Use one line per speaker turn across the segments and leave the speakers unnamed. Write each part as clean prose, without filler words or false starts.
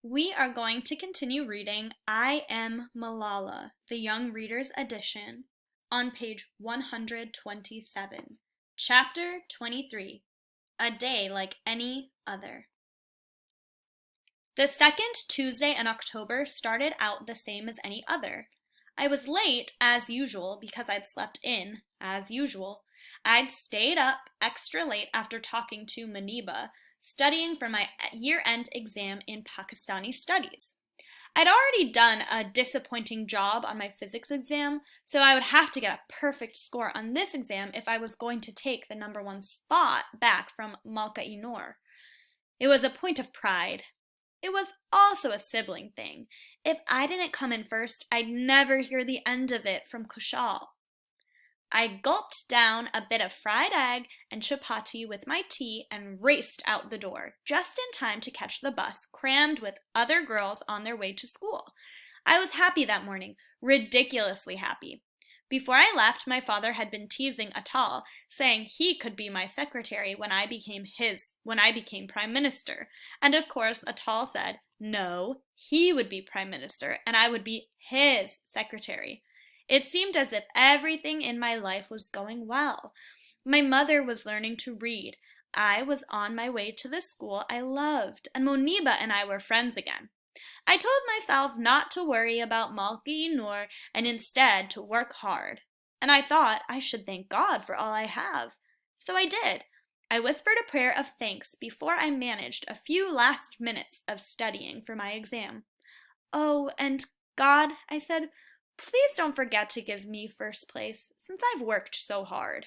We are going to continue reading I Am Malala, the Young Readers Edition, on page 127, Chapter 23, A Day Like Any Other. The second Tuesday in October started out the same as any other. I was late, as usual, because I'd slept in, as usual. I'd stayed up extra late after talking to Maniba, studying for my year-end exam in Pakistani studies. I'd already done a disappointing job on my physics exam, so I would have to get a perfect score on this exam if I was going to take the number one spot back from Malka Noor. It was a point of pride. It was also a sibling thing. If I didn't come in first, I'd never hear the end of it from Kushal. I gulped down a bit of fried egg and chapati with my tea and raced out the door, just in time to catch the bus crammed with other girls on their way to school. I was happy that morning, ridiculously happy. Before I left, my father had been teasing Atal, saying he could be my secretary when I became prime minister. And of course, Atal said, no, he would be prime minister and I would be his secretary. It seemed as if everything in my life was going well. My mother was learning to read. I was on my way to the school I loved, and Moniba and I were friends again. I told myself not to worry about Malki Noor and instead to work hard. And I thought I should thank God for all I have. So I did. I whispered a prayer of thanks before I managed a few last minutes of studying for my exam. Oh, and God, I said, please don't forget to give me first place, since I've worked so hard.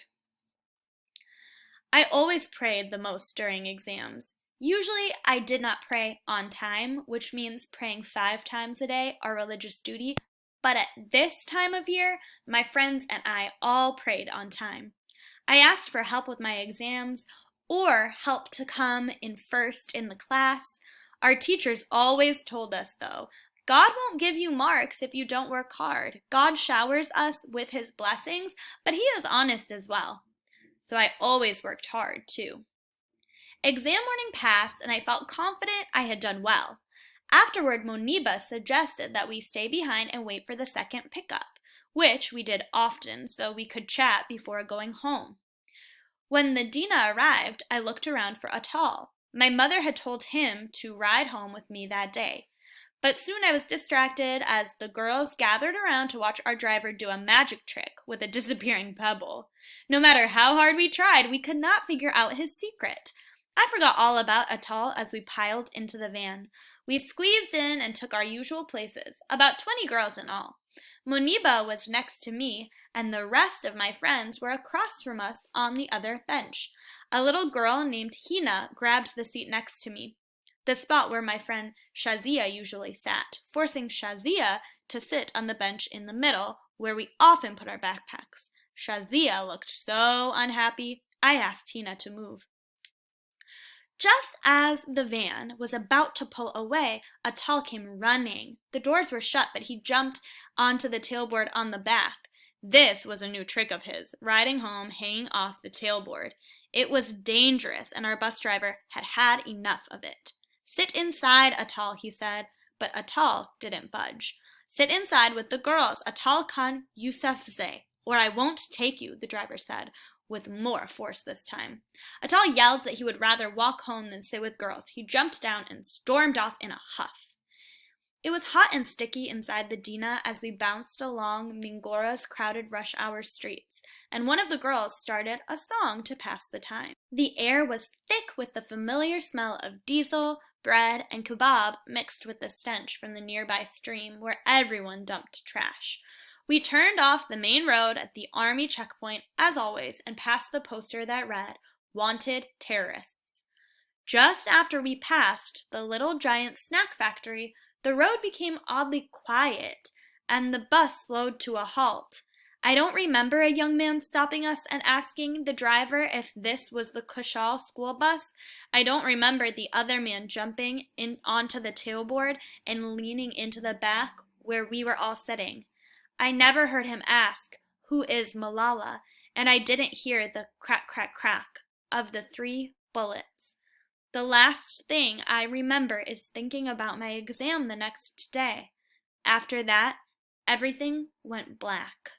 I always prayed the most during exams. Usually, I did not pray on time, which means praying 5 times a day, our religious duty, but at this time of year, my friends and I all prayed on time. I asked for help with my exams, or help to come in first in the class. Our teachers always told us, though, God won't give you marks if you don't work hard. God showers us with his blessings, but he is honest as well. So I always worked hard, too. Exam morning passed, and I felt confident I had done well. Afterward, Moniba suggested that we stay behind and wait for the second pickup, which we did often so we could chat before going home. When the Dina arrived, I looked around for Atal. My mother had told him to ride home with me that day. But soon I was distracted as the girls gathered around to watch our driver do a magic trick with a disappearing pebble. No matter how hard we tried, we could not figure out his secret. I forgot all about Atal as we piled into the van. We squeezed in and took our usual places, about 20 girls in all. Moniba was next to me, and the rest of my friends were across from us on the other bench. A little girl named Hina grabbed the seat next to me, the spot where my friend Shazia usually sat, forcing Shazia to sit on the bench in the middle, where we often put our backpacks. Shazia looked so unhappy, I asked Hina to move. Just as the van was about to pull away, Atal came running. The doors were shut, but he jumped onto the tailboard on the back. This was a new trick of his, riding home hanging off the tailboard. It was dangerous, and our bus driver had had enough of it. Sit inside, Atal, he said, but Atal didn't budge. Sit inside with the girls, Atal Khan Yousafzai, or I won't take you, the driver said, with more force this time. Atal yelled that he would rather walk home than sit with girls. He jumped down and stormed off in a huff. It was hot and sticky inside the Dina as we bounced along Mingora's crowded rush hour streets, and one of the girls started a song to pass the time. The air was thick with the familiar smell of diesel, bread, and kebab mixed with the stench from the nearby stream where everyone dumped trash. We turned off the main road at the army checkpoint, as always, and passed the poster that read, Wanted Terrorists. Just after we passed the Little Giant Snack Factory, the road became oddly quiet, and the bus slowed to a halt. I don't remember a young man stopping us and asking the driver if this was the Kushal school bus. I don't remember the other man jumping onto the tailboard and leaning into the back where we were all sitting. I never heard him ask, who is Malala, and I didn't hear the crack, crack, crack of the 3 bullets. The last thing I remember is thinking about my exam the next day. After that, everything went black.